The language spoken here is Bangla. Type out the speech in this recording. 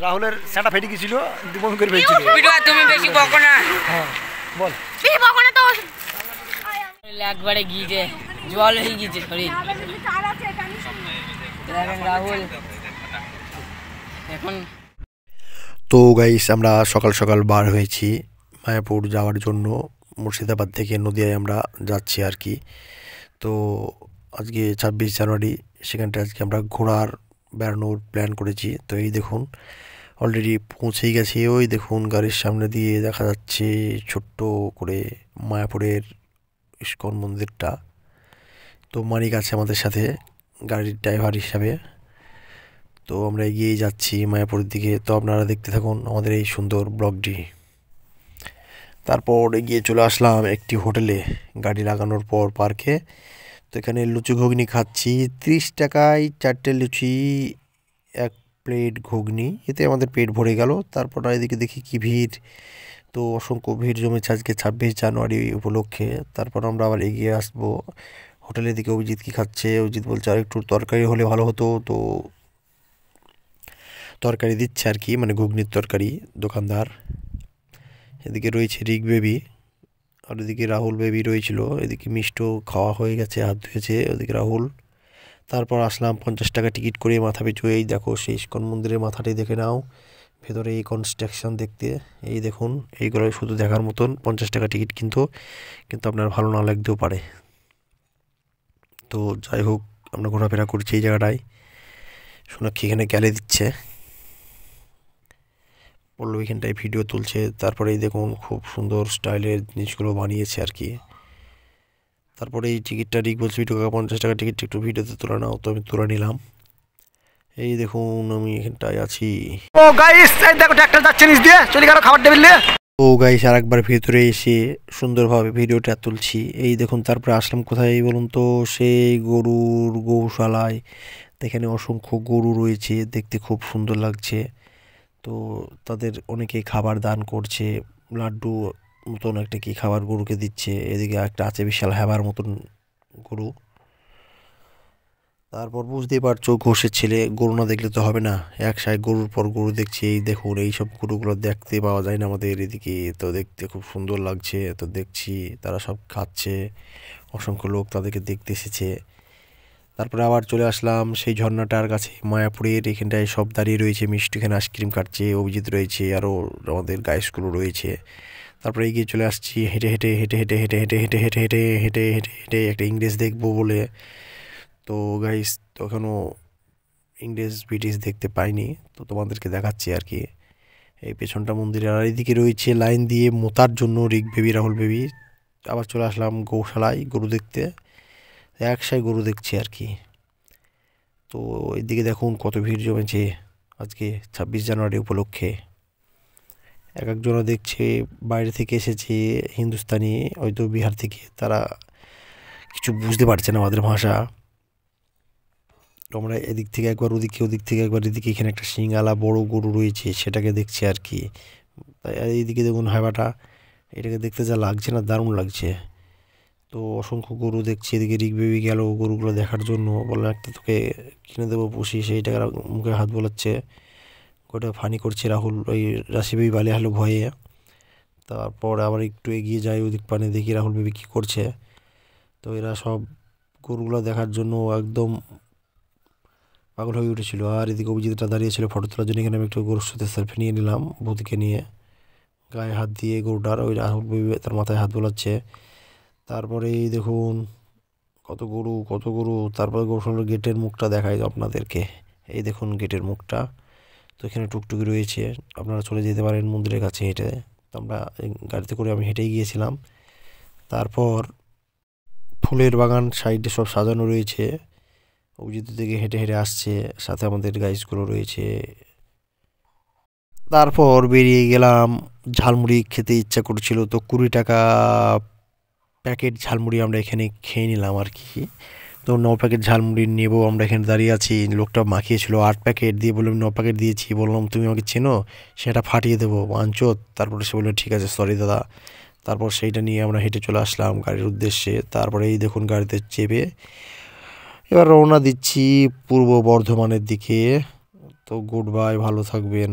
রাহুলের সেটা ফেটে গেছিল, বমি করে ফেলছিল। তুমি বেশি বকো না। হ্যাঁ বল। বেশি বকো না তো। একবারে গিয়েছে, জল হয়ে গিয়েছে শরীর। রাহুল এখন তো গাইস আমরা সকাল সকাল বার হয়েছি মায়াপুর যাওয়ার জন্য। মুর্শিদাবাদ থেকে নদিয়ায় আমরা যাচ্ছি আর কি। তো আজকে 26 জানুয়ারি, সেখানটায় আজকে আমরা ঘোরার বেড়ানোর প্ল্যান করেছি। তো এই দেখুন অলরেডি পৌঁছেই গেছি। ওই দেখুন গাড়ির সামনে দিয়ে দেখা যাচ্ছে ছোট্ট করে মায়াপুরের ইস্কন মন্দিরটা। তো মানিক আছে আমাদের সাথে গাড়ির ড্রাইভার হিসাবে। তো আমরা এগিয়েই যাচ্ছি মায়াপুরের দিকে। তো আপনারা দেখতে থাকুন আমাদের এই সুন্দর ব্লগটি। তারপর এগিয়ে চলে আসলাম একটি হোটেলে গাড়ি লাগানোর পর পার্কে। তো এখানে লুচি ঘুগনি খাচ্ছি 30 টাকায় 4টে লুচি, 1 প্লেট ঘুগনি, এতে আমাদের পেট ভরে গেল। তারপর এদিকে দেখি কি ভিড়, তো অসংখ্য ভিড় জমেছে আজকে 26 জানুয়ারি উপলক্ষে। তারপর আমরা আবার এগিয়ে আসবো হোটেলের দিকে। অভিজিৎ কি খাচ্ছে, অভিজিৎ বলছে আর একটু তরকারি হলে ভালো হতো। তো তরকারি দিচ্ছে আর কি, মানে ঘুগনির তরকারি দোকানদার। এদিকে রয়েছে রিক বেবি, আর এদিকে রাহুল বেবি রয়েছিল। এদিকে মিষ্টও খাওয়া হয়ে গেছে, হাত ধুয়েছে ওদিকে রাহুল। তারপর আসলাম 50 টাকা টিকিট করে মাথা পিছু। এই দেখো সেই ইস্কন মন্দিরের মাথাটাই দেখে নাও, ভেতরে এই কনস্ট্রাকশন দেখতে। এই দেখুন এইগুলো শুধু দেখার মতন। 50 টাকা টিকিট কিন্তু আপনার ভালো না লাগতেও পারে। তো যাই হোক আমরা ঘোরাফেরা করছি এই জায়গাটায়। সোনাক্ষী এখানে গ্যালে দিচ্ছে, পল্লব এখানটায় ভিডিও তুলছে। তারপরে এই দেখুন খুব সুন্দর স্টাইলের জিনিসগুলো বানিয়েছে আর কি। তারপরে এই টিকিটটা রিক বলছে 50 টাকা টিকিট, একটু ভিডিওতে তুলে নাও। তো আমি তুলে নিলাম। এই দেখুন আমি এখানটায় আছি। ও গাইস এই দেখো ট্রাক্টর যাচ্ছে নিচ দিয়ে, চলে গেল খাবার টেবিল নিয়ে। ও গাইস আরেকবার ভেতরে এসে সুন্দরভাবে ভিডিওটা তুলছি। এই দেখুন তারপরে আসলাম কোথায় বলুন তো, সেই গরুর গৌশালায়। এখানে অসংখ্য গরু রয়েছে, দেখতে খুব সুন্দর লাগছে। তো তাদের অনেকে খাবার দান করছে, লাড্ডু মতন একটা কি খাবার গরুকে দিচ্ছে। এদিকে একটা আছে বিশাল হ্যাবার মতন গরু। তারপর বুঝতেই পারছো ঘোষের ছেলে, গরু না দেখলে তো হবে না, এক সাইড গরুর পর গরু দেখছি। এই দেখুন এইসব গরুগুলো দেখতে পাওয়া যায় না আমাদের এদিকে। তো দেখতে খুব সুন্দর লাগছে। তো দেখছি তারা সব খাচ্ছে, অসংখ্য লোক তাদেরকে দেখতে এসেছে। তারপরে আবার চলে আসলাম সেই ঝর্ণাটার কাছে মায়াপুরের। এখানটায় সব দাঁড়িয়ে রয়েছে, মিষ্টি এখানে আইসক্রিম কাটছে, অভিজিৎ রয়েছে, আরও আমাদের গাইসগুলো রয়েছে। তারপরে এগিয়ে চলে আসছি হেঁটে হেঁটে হেঁটে হেঁটে হেঁটে হেঁটে হেঁটে হেঁটে হেঁটে হেঁটে হেঁটে হেঁটে একটা ইংরেজ দেখবো বলে। তো গাইস তখনও ইংরেজ ব্রিটিশ দেখতে পাইনি, তো তোমাদেরকে দেখাচ্ছি আর কি। এই পেছনটা মন্দিরের, আর এইদিকে রয়েছে লাইন দিয়ে মোতার জন্য রিক বেবি রাহুল বেবি। আবার চলে আসলাম গৌশালায় গরু দেখতে, একসাথে গরু দেখছি আর কি। তো এইদিকে দেখুন কত ভিড় জমেছে আজকে 26 জানুয়ারি উপলক্ষে। এক একজনা দেখছে বাইরে থেকে এসেছে, হিন্দুস্তানি, হয়তো বিহার থেকে। তারা কিছু বুঝতে পারছে না আমাদের ভাষা। আমরা এদিক থেকে একবার ওদিকে, ওদিক থেকে একবার এদিকে। এখানে একটা সিংওয়ালা বড় গরু রয়েছে, সেটাকে দেখছি আর কি। তাই এইদিকে দেখুন হাইবাটা, এটাকে দেখতে যা লাগছে না, দারুণ লাগছে। তো অসংখ্য গরু দেখছি। এদিকে রিক বেবি গেল গরুগুলো দেখার জন্য, বললাম একটা তোকে কিনে দেবো পুষি, সেই টাকা মুখে হাত বোলাচ্ছে। ওটা ফানি করছে রাহুল, ওই রাশি বেবি বালে হলো ভয়ে। তারপর আবার একটু এগিয়ে যায় ওদিক পানে, দেখি রাহুল বেবি কী করছে। তো এরা সব গরুগুলো দেখার জন্য একদম পাগল হয়ে উঠেছিল। আর এদিকে অভিজিৎটা দাঁড়িয়েছিল ফটো তোলার জন্য। এখানে আমি একটু গরুর সাথে সেলফি নিয়ে নিলাম, বৌদিকে নিয়ে, গায়ে হাত দিয়ে গরুটার। ওই রাহুল বেবি তার মাথায় হাত বোলাচ্ছে। তারপরে এই দেখুন কত গরু কত গরু। তারপরে গৌশালার গেটের মুখটা দেখাই আপনাদেরকে। এই দেখুন গেটের মুখটা। তো এখানে টুকটুকি রয়েছে, আপনারা চলে যেতে পারেন মন্দিরের কাছে হেঁটে। তো আমরা গাড়িতে করে আমি হেঁটেই গিয়েছিলাম। তারপর ফুলের বাগান সাইডে সব সাজানো রয়েছে। অভিজিৎ থেকে হেঁটে হেঁটে আসছে, সাথে আমাদের গাইসগুলো রয়েছে। তারপর বেরিয়ে গেলাম, ঝালমুড়ি খেতে ইচ্ছা করছিল। তো 20 টাকা প্যাকেট ঝালমুড়ি আমরা এখানে খেয়ে নিলাম আর কি। তো 9 প্যাকেট ঝালমুড়ি নেব, আমরা এখানে দাঁড়িয়ে আছি। লোকটা মাখিয়েছিল 8 প্যাকেট দিয়ে, বললাম 9 প্যাকেট দিয়েছি। বললাম তুমি আমাকে চেনো, সেটা ফাটিয়ে দেবো বাঞ্চোত। তারপরে সে বললো ঠিক আছে সরি দাদা। তারপর সেইটা নিয়ে আমরা হেঁটে চলে আসলাম গাড়ির উদ্দেশ্যে। তারপরে এই দেখুন গাড়িতে চেপে এবার রওনা দিচ্ছি পূর্ব বর্ধমানের দিকে। তো গুড বাই, ভালো থাকবেন।